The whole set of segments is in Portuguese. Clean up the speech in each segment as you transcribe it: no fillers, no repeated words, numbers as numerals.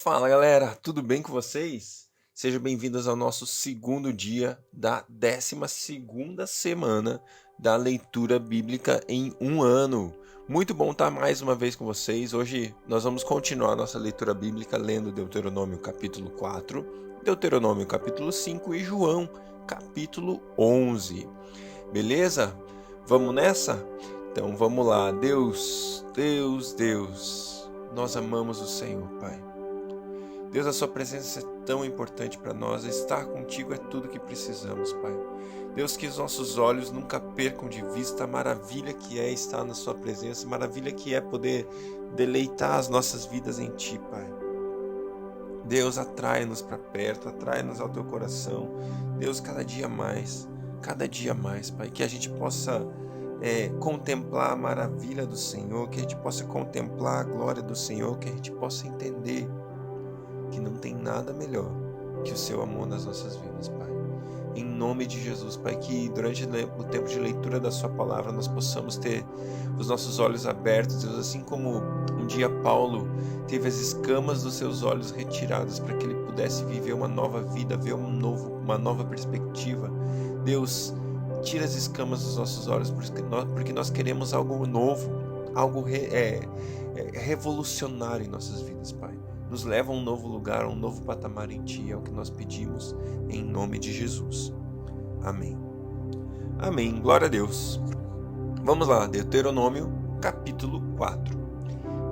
Fala galera, tudo bem com vocês? Sejam bem-vindos ao nosso segundo dia da 12ª semana da leitura bíblica em um ano. Muito bom estar mais uma vez com vocês. Hoje nós vamos continuar nossa leitura bíblica lendo Deuteronômio capítulo 4, Deuteronômio capítulo 5 e João capítulo 11. Beleza? Vamos nessa? Então vamos lá. Deus, nós amamos o Senhor, Pai. Deus, a sua presença é tão importante para nós. Estar contigo é tudo que precisamos, Pai. Deus, que os nossos olhos nunca percam de vista a maravilha que é estar na sua presença, a maravilha que é poder deleitar as nossas vidas em ti, Pai. Deus, atrai-nos para perto, atrai-nos ao teu coração. Deus, cada dia mais, Pai, que a gente possa contemplar a maravilha do Senhor, que a gente possa contemplar a glória do Senhor, que a gente possa entender que não tem nada melhor que o seu amor nas nossas vidas, Pai. Em nome de Jesus, Pai, que durante o tempo de leitura da sua palavra nós possamos ter os nossos olhos abertos, Deus, assim como um dia Paulo teve as escamas dos seus olhos retiradas para que ele pudesse viver uma nova vida, ver uma nova perspectiva. Deus, tira as escamas dos nossos olhos, porque nós queremos algo novo, algo revolucionário em nossas vidas, Pai. Nos leva a um novo lugar, a um novo patamar em Ti, é o que nós pedimos, em nome de Jesus. Amém. Amém. Glória a Deus. Vamos lá, Deuteronômio, capítulo 4.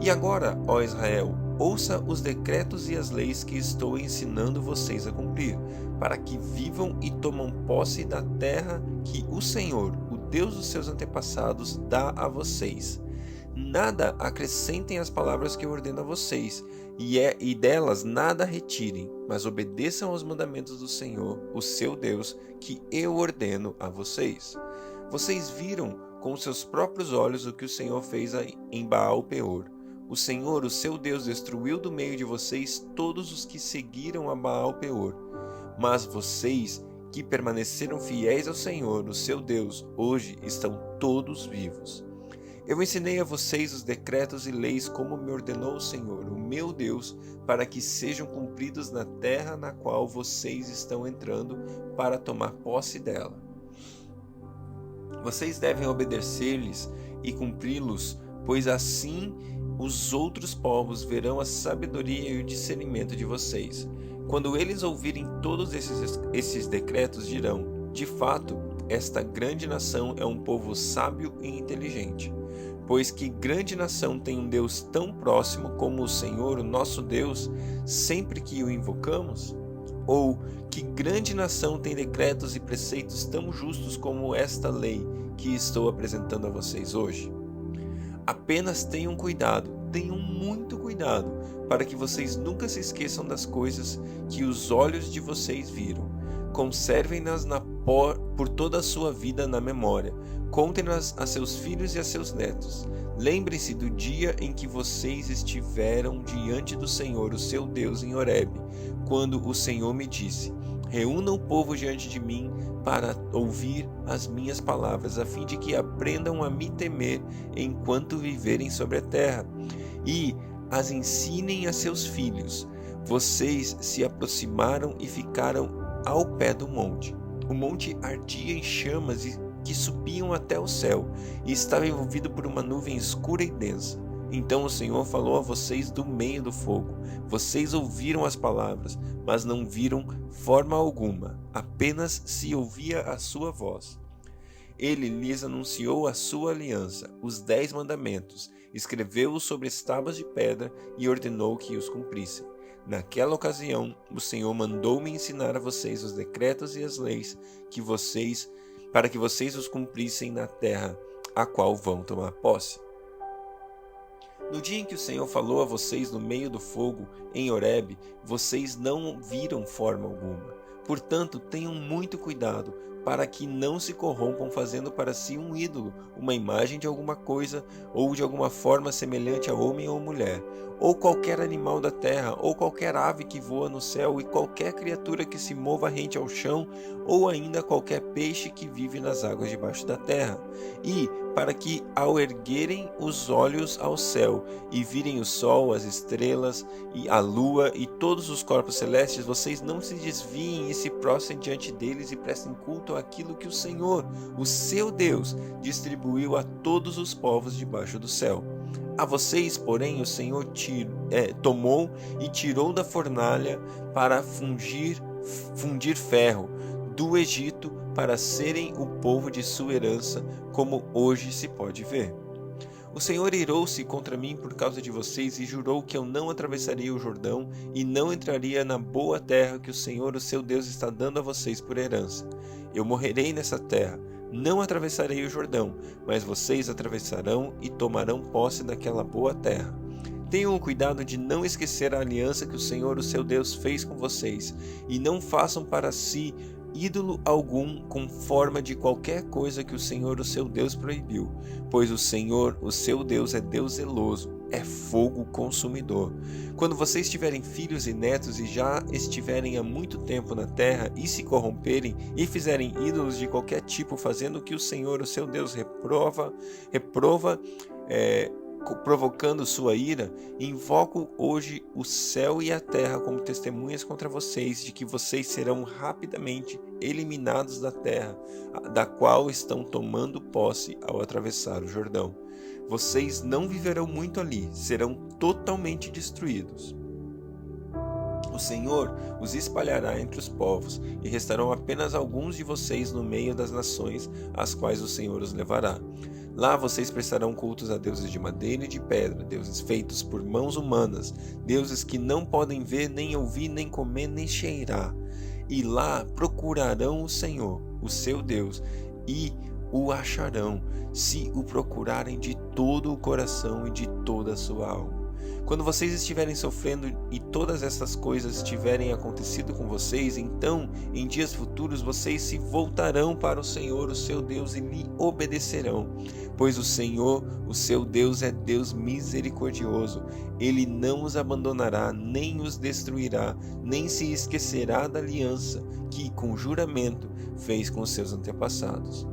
E agora, ó Israel, ouça os decretos e as leis que estou ensinando vocês a cumprir, para que vivam e tomam posse da terra que o Senhor, o Deus dos seus antepassados, dá a vocês. Nada acrescentem às palavras que eu ordeno a vocês, e delas nada retirem, mas obedeçam aos mandamentos do Senhor, o seu Deus, que eu ordeno a vocês. Vocês viram com seus próprios olhos o que o Senhor fez em Baal-Peor. O Senhor, o seu Deus, destruiu do meio de vocês todos os que seguiram a Baal-Peor. Mas vocês, que permaneceram fiéis ao Senhor, o seu Deus, hoje estão todos vivos. Eu ensinei a vocês os decretos e leis como me ordenou o Senhor, o meu Deus, para que sejam cumpridos na terra na qual vocês estão entrando para tomar posse dela. Vocês devem obedecer-lhes e cumpri-los, pois assim os outros povos verão a sabedoria e o discernimento de vocês. Quando eles ouvirem todos esses decretos, dirão: de fato, esta grande nação é um povo sábio e inteligente. Pois que grande nação tem um Deus tão próximo como o Senhor, o nosso Deus, sempre que o invocamos? Ou que grande nação tem decretos e preceitos tão justos como esta lei que estou apresentando a vocês hoje? Apenas tenham muito cuidado, para que vocês nunca se esqueçam das coisas que os olhos de vocês viram. Conservem-nas por toda a sua vida na memória. Contem-nas a seus filhos e a seus netos. Lembrem-se do dia em que vocês estiveram diante do Senhor, o seu Deus, em Horebe, quando o Senhor me disse: reúna o povo diante de mim para ouvir as minhas palavras, a fim de que aprendam a me temer enquanto viverem sobre a terra, e as ensinem a seus filhos. Vocês se aproximaram e ficaram ao pé do monte. O monte ardia em chamas que subiam até o céu, e estava envolvido por uma nuvem escura e densa. Então o Senhor falou a vocês do meio do fogo. Vocês ouviram as palavras, mas não viram forma alguma, apenas se ouvia a sua voz. Ele lhes anunciou a sua aliança, os 10 mandamentos, escreveu-os sobre tábuas de pedra e ordenou que os cumprissem. Naquela ocasião, o Senhor mandou-me ensinar a vocês os decretos e as leis para que vocês os cumprissem na terra a qual vão tomar posse. No dia em que o Senhor falou a vocês no meio do fogo, em Horebe, vocês não viram forma alguma. Portanto, tenham muito cuidado, para que não se corrompam fazendo para si um ídolo, uma imagem de alguma coisa, ou de alguma forma semelhante a homem ou mulher, ou qualquer animal da terra, ou qualquer ave que voa no céu, e qualquer criatura que se mova rente ao chão, ou ainda qualquer peixe que vive nas águas debaixo da terra. E, para que, ao erguerem os olhos ao céu e virem o sol, as estrelas e a lua e todos os corpos celestes, vocês não se desviem e se prostrem diante deles e prestem culto àquilo que o Senhor, o seu Deus, distribuiu a todos os povos debaixo do céu. A vocês, porém, o Senhor tomou e tirou da fornalha para fundir ferro do Egito, para serem o povo de sua herança, como hoje se pode ver. O Senhor irou-se contra mim por causa de vocês e jurou que eu não atravessaria o Jordão e não entraria na boa terra que o Senhor, o seu Deus, está dando a vocês por herança. Eu morrerei nessa terra, não atravessarei o Jordão, mas vocês atravessarão e tomarão posse daquela boa terra. Tenham cuidado de não esquecer a aliança que o Senhor, o seu Deus, fez com vocês, e não façam para si ídolo algum com forma de qualquer coisa que o Senhor, o seu Deus, proibiu, pois o Senhor, o seu Deus, é Deus zeloso, é fogo consumidor. Quando vocês tiverem filhos e netos e já estiverem há muito tempo na terra e se corromperem e fizerem ídolos de qualquer tipo, fazendo o que o Senhor, o seu Deus, provocando sua ira, invoco hoje o céu e a terra como testemunhas contra vocês de que vocês serão rapidamente eliminados da terra, da qual estão tomando posse ao atravessar o Jordão. Vocês não viverão muito ali, serão totalmente destruídos. O Senhor os espalhará entre os povos, e restarão apenas alguns de vocês no meio das nações, às quais o Senhor os levará. Lá vocês prestarão cultos a deuses de madeira e de pedra, deuses feitos por mãos humanas, deuses que não podem ver, nem ouvir, nem comer, nem cheirar. E lá procurarão o Senhor, o seu Deus, e o acharão, se o procurarem de todo o coração e de toda a sua alma. Quando vocês estiverem sofrendo e todas essas coisas tiverem acontecido com vocês, então, em dias futuros, vocês se voltarão para o Senhor, o seu Deus, e lhe obedecerão. Pois o Senhor, o seu Deus, é Deus misericordioso. Ele não os abandonará, nem os destruirá, nem se esquecerá da aliança que, com juramento, fez com os seus antepassados.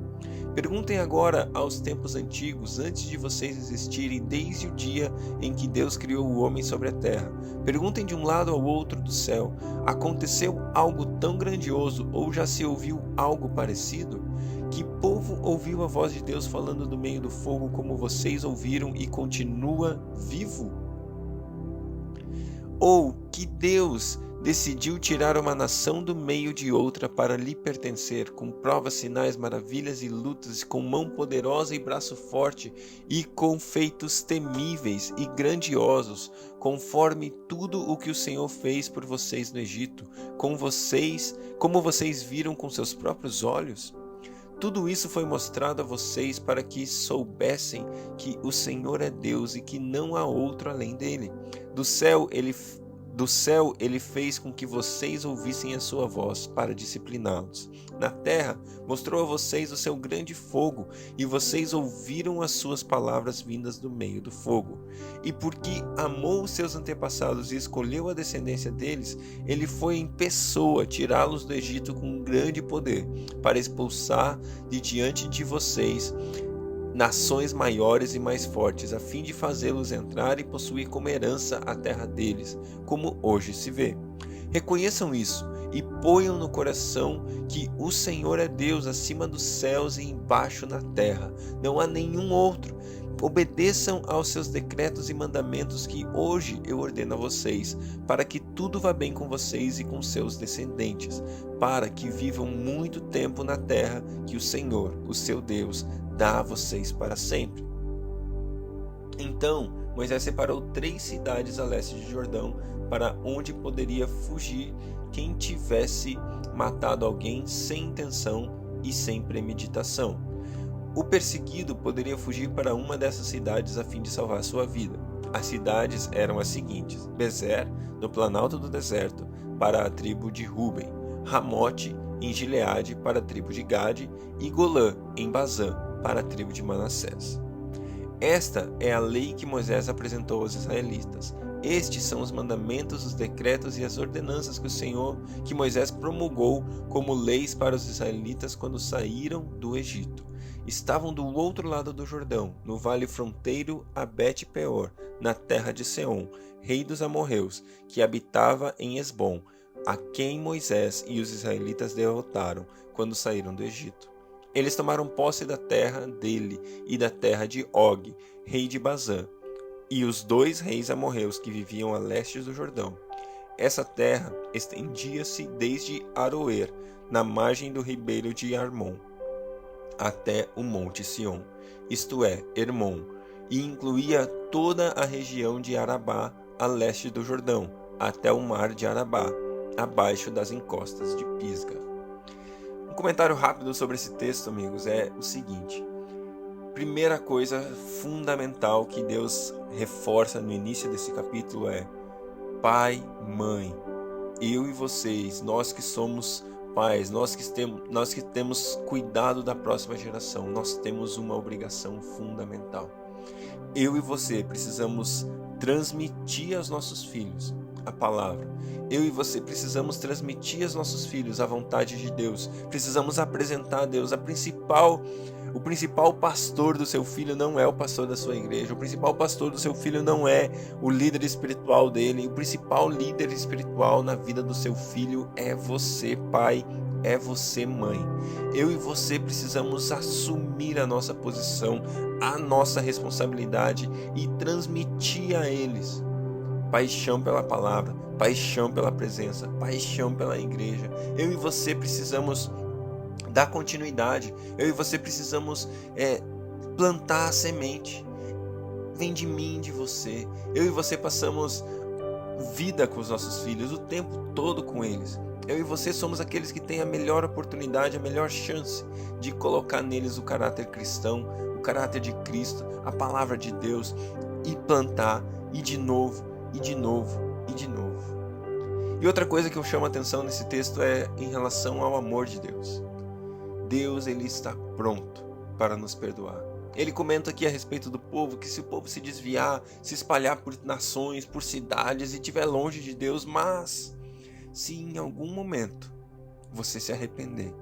Perguntem agora aos tempos antigos, antes de vocês existirem, desde o dia em que Deus criou o homem sobre a terra. Perguntem de um lado ao outro do céu: aconteceu algo tão grandioso, ou já se ouviu algo parecido? Que povo ouviu a voz de Deus falando do meio do fogo como vocês ouviram e continua vivo? Ou que Deus decidiu tirar uma nação do meio de outra para lhe pertencer, com provas, sinais, maravilhas e lutas, com mão poderosa e braço forte, e com feitos temíveis e grandiosos, conforme tudo o que o Senhor fez por vocês no Egito, como vocês viram com seus próprios olhos? Tudo isso foi mostrado a vocês para que soubessem que o Senhor é Deus e que não há outro além dele. Do céu ele fez com que vocês ouvissem a sua voz para discipliná-los. Na terra mostrou a vocês o seu grande fogo, e vocês ouviram as suas palavras vindas do meio do fogo. E porque amou os seus antepassados e escolheu a descendência deles, ele foi em pessoa tirá-los do Egito com um grande poder, para expulsar de diante de vocês nações maiores e mais fortes, a fim de fazê-los entrar e possuir como herança a terra deles, como hoje se vê. Reconheçam isso e ponham no coração que o Senhor é Deus acima dos céus e embaixo na terra. Não há nenhum outro. Obedeçam aos seus decretos e mandamentos que hoje eu ordeno a vocês, para que tudo vá bem com vocês e com seus descendentes, para que vivam muito tempo na terra que o Senhor, o seu Deus, dá a vocês para sempre. Então Moisés separou 3 cidades a leste de Jordão, para onde poderia fugir quem tivesse matado alguém sem intenção e sem premeditação. O perseguido poderia fugir para uma dessas cidades a fim de salvar sua vida. As cidades eram as seguintes: Bezer, no planalto do deserto, para a tribo de Ruben; Ramote, em Gileade, para a tribo de Gade; e Golã, em Bazã, para a tribo de Manassés. Esta é a lei que Moisés apresentou aos israelitas. Estes são os mandamentos, os decretos e as ordenanças que Moisés promulgou como leis para os israelitas quando saíram do Egito. estavam do outro lado do Jordão, no vale fronteiro a Bet-peor, na terra de Seom, rei dos amorreus, que habitava em Esbom, a quem Moisés e os israelitas derrotaram quando saíram do Egito. Eles tomaram posse da terra dele e da terra de Og, rei de Bazã, e os 2 reis amorreus que viviam a leste do Jordão. Essa terra estendia-se desde Aroer, na margem do ribeiro de Armon, até o monte Sion, isto é, Hermon, e incluía toda a região de Arabá, a leste do Jordão, até o mar de Arabá, abaixo das encostas de Pisga. Um comentário rápido sobre esse texto, amigos, é o seguinte. Primeira coisa fundamental que Deus reforça no início desse capítulo é: pai, mãe, eu e vocês, nós que somos pais, nós que temos cuidado da próxima geração, nós temos uma obrigação fundamental. Eu e você precisamos transmitir aos nossos filhos a palavra. Eu e você precisamos transmitir aos nossos filhos a vontade de Deus. Precisamos apresentar a Deus. O principal pastor do seu filho não é o pastor da sua igreja. O principal pastor do seu filho não é o líder espiritual dele. O principal líder espiritual na vida do seu filho é você, pai, é você, mãe. Eu e você precisamos assumir a nossa posição, a nossa responsabilidade e transmitir a eles paixão pela palavra, paixão pela presença, paixão pela igreja. Eu e você precisamos dar continuidade. Eu e você precisamos plantar a semente. Vem de mim, de você. Eu e você passamos vida com os nossos filhos, o tempo todo com eles. Eu e você somos aqueles que têm a melhor oportunidade, a melhor chance de colocar neles o caráter cristão, o caráter de Cristo, a palavra de Deus, e plantar, e de novo, e de novo, e de novo. E outra coisa que eu chamo a atenção nesse texto é em relação ao amor de Deus. Deus, ele está pronto para nos perdoar. Ele comenta aqui a respeito do povo, que se o povo se desviar, se espalhar por nações, por cidades e estiver longe de Deus, mas se em algum momento você se arrepender,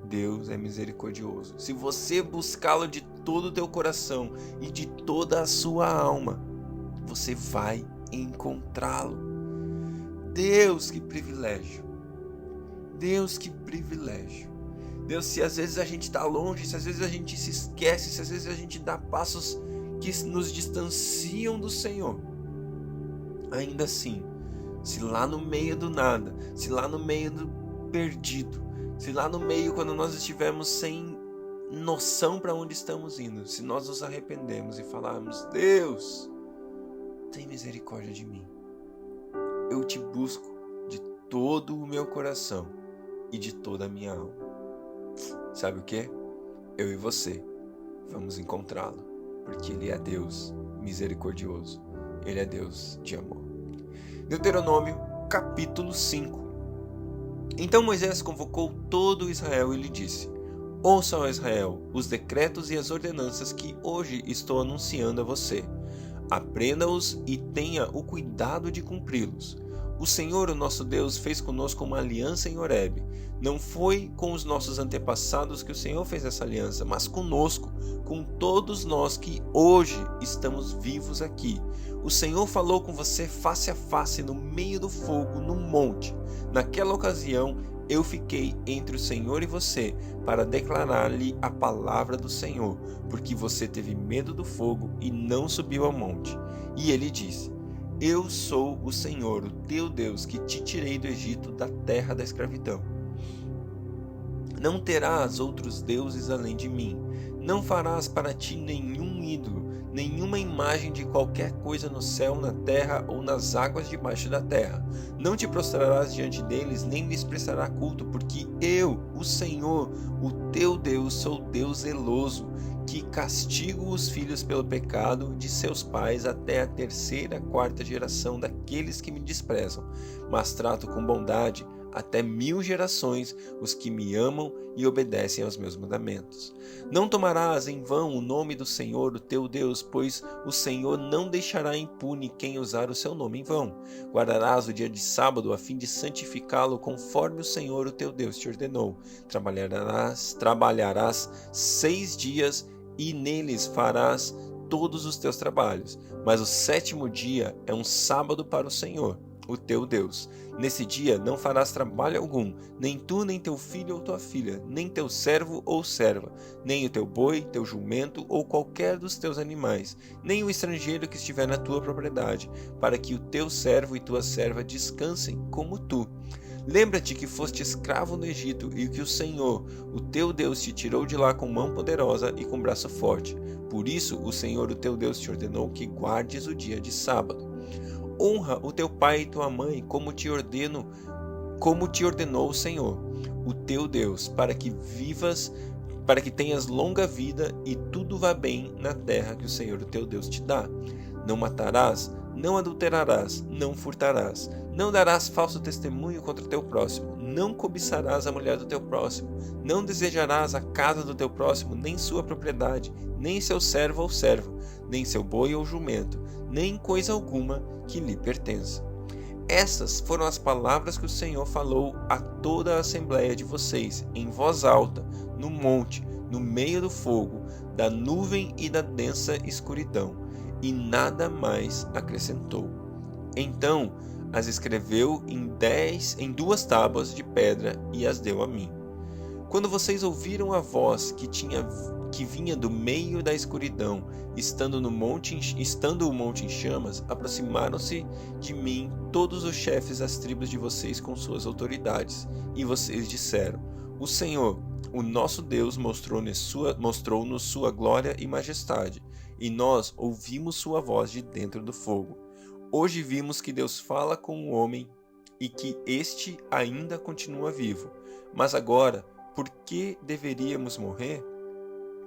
Deus é misericordioso. Se você buscá-lo de todo o teu coração e de toda a sua alma, você vai encontrá-lo. Deus, que privilégio! Deus, que privilégio! Deus, se às vezes a gente está longe, se às vezes a gente se esquece, se às vezes a gente dá passos que nos distanciam do Senhor, ainda assim, se lá no meio do nada, se lá no meio do perdido, se lá no meio quando nós estivermos sem noção para onde estamos indo, se nós nos arrependemos e falarmos: Deus, tem misericórdia de mim, eu te busco de todo o meu coração e de toda a minha alma. Sabe o que? Eu e você vamos encontrá-lo, porque Ele é Deus misericordioso, Ele é Deus de amor. Deuteronômio capítulo 5. Então Moisés convocou todo Israel e lhe disse: Ouça, ó Israel, os decretos e as ordenanças que hoje estou anunciando a você. Aprenda-os e tenha o cuidado de cumpri-los. O Senhor, o nosso Deus, fez conosco uma aliança em Horebe. Não foi com os nossos antepassados que o Senhor fez essa aliança, mas conosco, com todos nós que hoje estamos vivos aqui. O Senhor falou com você face a face no meio do fogo, no monte. Naquela ocasião, eu fiquei entre o Senhor e você para declarar-lhe a palavra do Senhor, porque você teve medo do fogo e não subiu ao monte. E ele disse: Eu sou o Senhor, o teu Deus, que te tirei do Egito, da terra da escravidão. Não terás outros deuses além de mim. Não farás para ti nenhum ídolo, nenhuma imagem de qualquer coisa no céu, na terra ou nas águas debaixo da terra. Não te prostrarás diante deles, nem lhes prestará culto, porque eu, o Senhor, o teu Deus, sou Deus zeloso, que castigo os filhos pelo pecado de seus pais até a 3ª, 4ª geração daqueles que me desprezam, mas trato com bondade até 1000 gerações os que me amam e obedecem aos meus mandamentos. Não tomarás em vão o nome do Senhor, o teu Deus, pois o Senhor não deixará impune quem usar o seu nome em vão. Guardarás o dia de sábado a fim de santificá-lo conforme o Senhor, o teu Deus, te ordenou. Trabalharás 6 dias e neles farás todos os teus trabalhos, mas o 7º dia é um sábado para o Senhor, o teu Deus. Nesse dia não farás trabalho algum, nem tu, nem teu filho ou tua filha, nem teu servo ou serva, nem o teu boi, teu jumento ou qualquer dos teus animais, nem o estrangeiro que estiver na tua propriedade, para que o teu servo e tua serva descansem como tu. Lembra-te que foste escravo no Egito e que o Senhor, o teu Deus, te tirou de lá com mão poderosa e com braço forte. Por isso, o Senhor, o teu Deus, te ordenou que guardes o dia de sábado. Honra o teu pai e tua mãe, como te ordenou o Senhor, o teu Deus, para que tenhas longa vida e tudo vá bem na terra que o Senhor, o teu Deus, te dá. Não matarás, não adulterarás, não furtarás, não darás falso testemunho contra o teu próximo, não cobiçarás a mulher do teu próximo, não desejarás a casa do teu próximo, nem sua propriedade, nem seu servo ou serva, nem seu boi ou jumento, nem coisa alguma que lhe pertença. Essas foram as palavras que o Senhor falou a toda a assembleia de vocês, em voz alta, no monte, no meio do fogo, da nuvem e da densa escuridão, e nada mais acrescentou. Então as escreveu em 2 tábuas de pedra e as deu a mim. Quando vocês ouviram a voz que vinha do meio da escuridão, estando o monte em chamas, aproximaram-se de mim todos os chefes das tribos de vocês com suas autoridades, e vocês disseram: O Senhor, o nosso Deus, mostrou-nos sua glória e majestade, e nós ouvimos sua voz de dentro do fogo. Hoje vimos que Deus fala com o homem e que este ainda continua vivo. Mas agora, por que deveríamos morrer?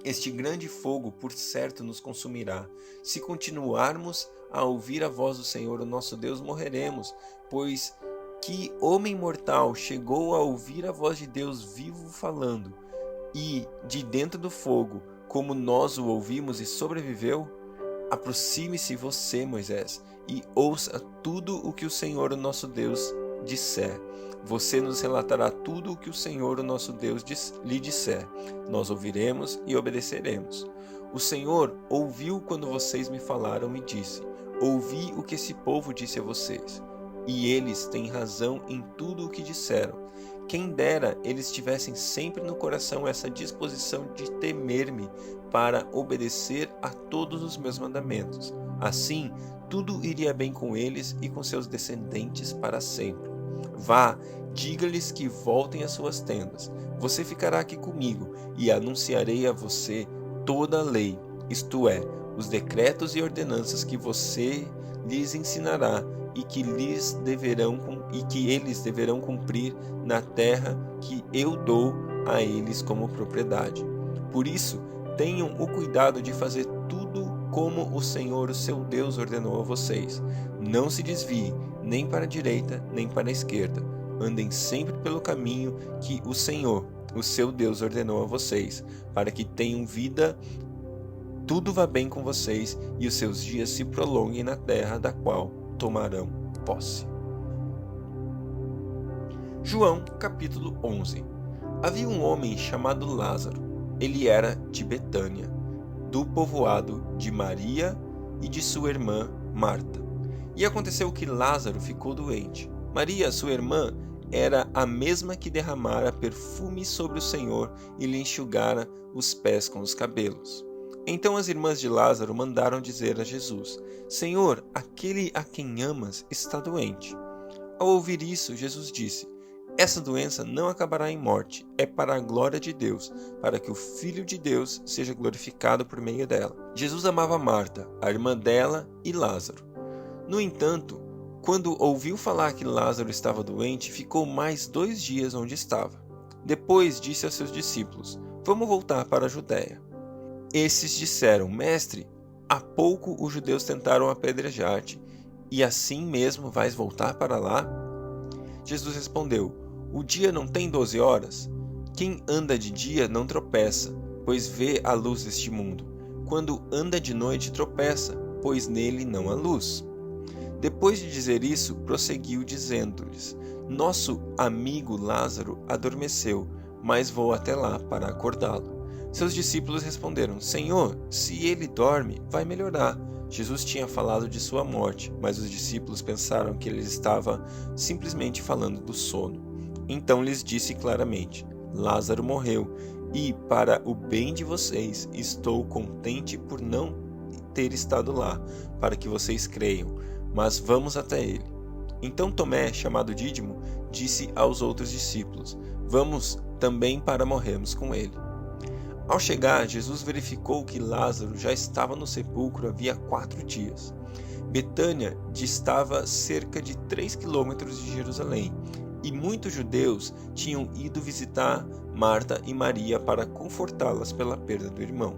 Este grande fogo, por certo, nos consumirá. Se continuarmos a ouvir a voz do Senhor, o nosso Deus, morreremos, pois que homem mortal chegou a ouvir a voz de Deus vivo falando, e de dentro do fogo, como nós o ouvimos, e sobreviveu? Aproxime-se você, Moisés, e ouça tudo o que o Senhor, o nosso Deus, disser. Você nos relatará tudo o que o Senhor, o nosso Deus, lhe disser. Nós ouviremos e obedeceremos. O Senhor ouviu quando vocês me falaram e disse: Ouvi o que esse povo disse a vocês. E eles têm razão em tudo o que disseram. Quem dera eles tivessem sempre no coração essa disposição de temer-me para obedecer a todos os meus mandamentos. Assim, tudo iria bem com eles e com seus descendentes para sempre. Vá, diga-lhes que voltem às suas tendas. Você ficará aqui comigo e anunciarei a você toda a lei, isto é, os decretos e ordenanças que você lhes ensinará e que eles deverão cumprir na terra que eu dou a eles como propriedade. Por isso, tenham o cuidado de fazer tudo como o Senhor, o seu Deus, ordenou a vocês. Não se desviem nem para a direita, nem para a esquerda. Andem sempre pelo caminho que o Senhor, o seu Deus, ordenou a vocês, para que tenham vida, tudo vá bem com vocês e os seus dias se prolonguem na terra da qual tomarão posse. João, capítulo 11. Havia um homem chamado Lázaro. Ele era de Betânia, do povoado de Maria e de sua irmã Marta. E aconteceu que Lázaro ficou doente. Maria, sua irmã, era a mesma que derramara perfume sobre o Senhor e lhe enxugara os pés com os cabelos. Então as irmãs de Lázaro mandaram dizer a Jesus: Senhor, aquele a quem amas está doente. Ao ouvir isso, Jesus disse: Essa doença não acabará em morte, é para a glória de Deus, para que o Filho de Deus seja glorificado por meio dela. Jesus amava Marta, a irmã dela, e Lázaro. No entanto, quando ouviu falar que Lázaro estava doente, ficou mais 2 dias onde estava. Depois disse aos seus discípulos: Vamos voltar para a Judéia. Esses disseram: Mestre, há pouco os judeus tentaram apedrejar-te, e assim mesmo vais voltar para lá? Jesus respondeu: O dia não tem 12 horas? Quem anda de dia não tropeça, pois vê a luz deste mundo. Quando anda de noite tropeça, pois nele não há luz. Depois de dizer isso, prosseguiu dizendo-lhes: Nosso amigo Lázaro adormeceu, mas vou até lá para acordá-lo. Seus discípulos responderam: Senhor, se ele dorme, vai melhorar. Jesus tinha falado de sua morte, mas os discípulos pensaram que ele estava simplesmente falando do sono. Então lhes disse claramente: Lázaro morreu, e para o bem de vocês, estou contente por não ter estado lá, para que vocês creiam, mas vamos até ele. Então Tomé, chamado Dídimo, disse aos outros discípulos: Vamos também para morrermos com ele. Ao chegar, Jesus verificou que Lázaro já estava no sepulcro havia 4 dias. Betânia distava cerca de 3 quilômetros de Jerusalém, e muitos judeus tinham ido visitar Marta e Maria para confortá-las pela perda do irmão.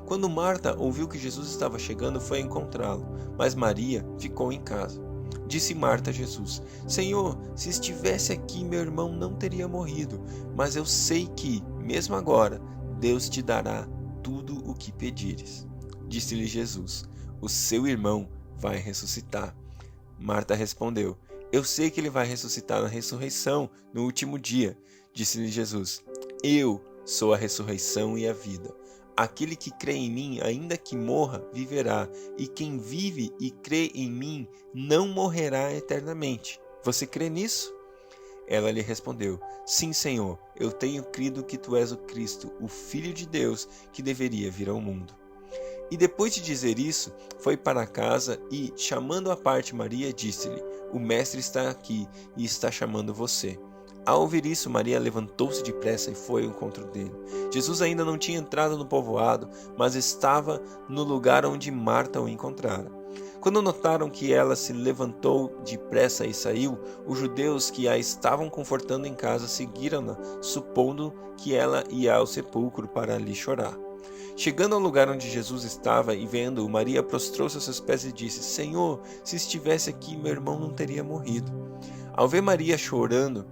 Quando Marta ouviu que Jesus estava chegando, foi encontrá-lo, mas Maria ficou em casa. Disse Marta a Jesus: Senhor, se estivesse aqui, meu irmão não teria morrido, mas eu sei que, mesmo agora, Deus te dará tudo o que pedires. Disse-lhe Jesus: O seu irmão vai ressuscitar. Marta respondeu: Eu sei que ele vai ressuscitar na ressurreição, no último dia. Disse-lhe Jesus: Eu sou a ressurreição e a vida. Aquele que crê em mim, ainda que morra, viverá, e quem vive e crê em mim não morrerá eternamente. Você crê nisso? Ela lhe respondeu: Sim, Senhor, eu tenho crido que tu és o Cristo, o Filho de Deus, que deveria vir ao mundo. E depois de dizer isso, foi para casa e, chamando à parte Maria, disse-lhe: O Mestre está aqui e está chamando você. Ao ouvir isso, Maria levantou-se depressa e foi ao encontro dele. Jesus ainda não tinha entrado no povoado, mas estava no lugar onde Marta o encontrara. Quando notaram que ela se levantou depressa e saiu, os judeus que a estavam confortando em casa seguiram-na, supondo que ela ia ao sepulcro para ali chorar. Chegando ao lugar onde Jesus estava e vendo-o, Maria prostrou-se aos seus pés e disse: Senhor, se estivesse aqui, meu irmão não teria morrido. Ao ver Maria chorando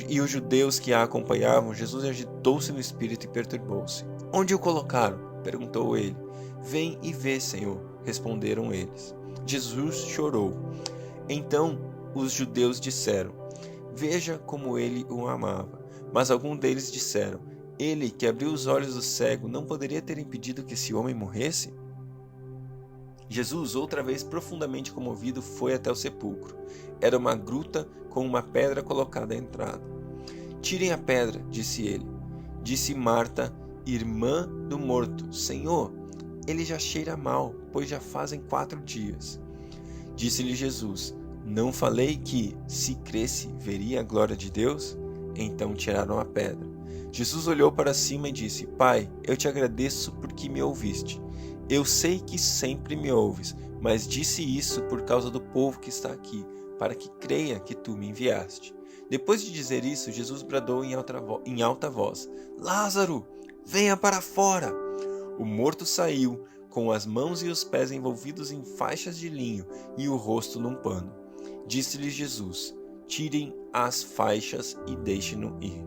e os judeus que a acompanhavam, Jesus agitou-se no espírito e perturbou-se. Onde o colocaram? Perguntou ele. Vem e vê, Senhor, responderam eles. Jesus chorou. Então os judeus disseram: Veja como ele o amava. Mas alguns deles disseram: Ele que abriu os olhos do cego não poderia ter impedido que esse homem morresse? Jesus, outra vez profundamente comovido, foi até o sepulcro. Era uma gruta com uma pedra colocada à entrada. Tirem a pedra, disse ele. Disse Marta, irmã do morto: Senhor, ele já cheira mal, pois já fazem 4 dias. Disse-lhe Jesus: Não falei que, se cresce, veria a glória de Deus? Então tiraram a pedra. Jesus olhou para cima e disse: Pai, eu te agradeço porque me ouviste. Eu sei que sempre me ouves, mas disse isso por causa do povo que está aqui, para que creia que tu me enviaste. Depois de dizer isso, Jesus bradou em alta voz: Lázaro, venha para fora! O morto saiu, com as mãos e os pés envolvidos em faixas de linho e o rosto num pano. Disse-lhe Jesus: Tirem as faixas e deixem-no ir.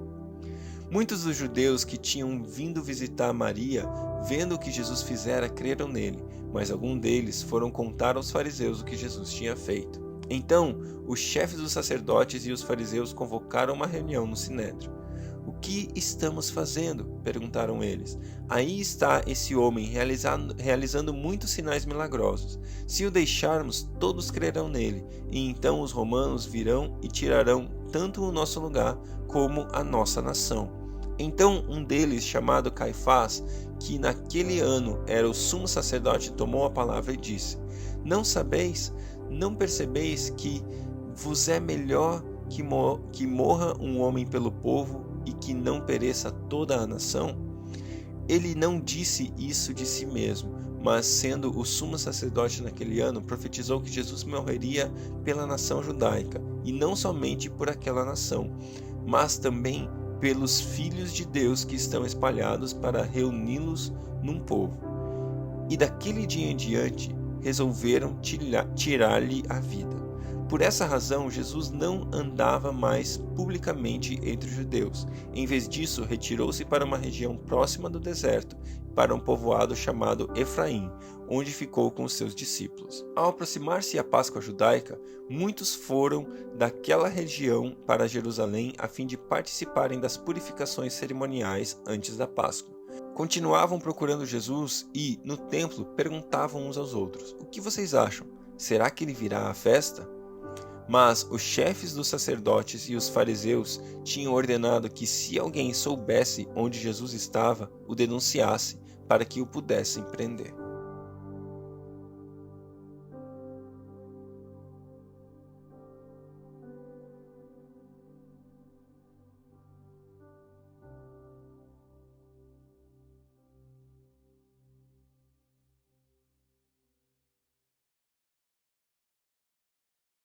Muitos dos judeus que tinham vindo visitar Maria, vendo o que Jesus fizera, creram nele, mas alguns deles foram contar aos fariseus o que Jesus tinha feito. Então, os chefes dos sacerdotes e os fariseus convocaram uma reunião no Sinédrio. O que estamos fazendo? Perguntaram eles. Aí está esse homem realizando muitos sinais milagrosos. Se o deixarmos, todos crerão nele, e então os romanos virão e tirarão tanto o nosso lugar como a nossa nação. Então um deles, chamado Caifás, que naquele ano era o sumo sacerdote, tomou a palavra e disse: Não sabeis, não percebeis que vos é melhor que morra um homem pelo povo e que não pereça toda a nação? Ele não disse isso de si mesmo, mas sendo o sumo sacerdote naquele ano, profetizou que Jesus morreria pela nação judaica, e não somente por aquela nação, mas também pelos filhos de Deus que estão espalhados, para reuni-los num povo. E daquele dia em diante resolveram tirar-lhe a vida. Por essa razão, Jesus não andava mais publicamente entre os judeus. Em vez disso, retirou-se para uma região próxima do deserto, para um povoado chamado Efraim, onde ficou com os seus discípulos. Ao aproximar-se a Páscoa judaica, muitos foram daquela região para Jerusalém a fim de participarem das purificações cerimoniais antes da Páscoa. Continuavam procurando Jesus e, no templo, perguntavam uns aos outros: "O que vocês acham? Será que ele virá à festa?" Mas os chefes dos sacerdotes e os fariseus tinham ordenado que, se alguém soubesse onde Jesus estava, o denunciasse, para que o pudessem prender.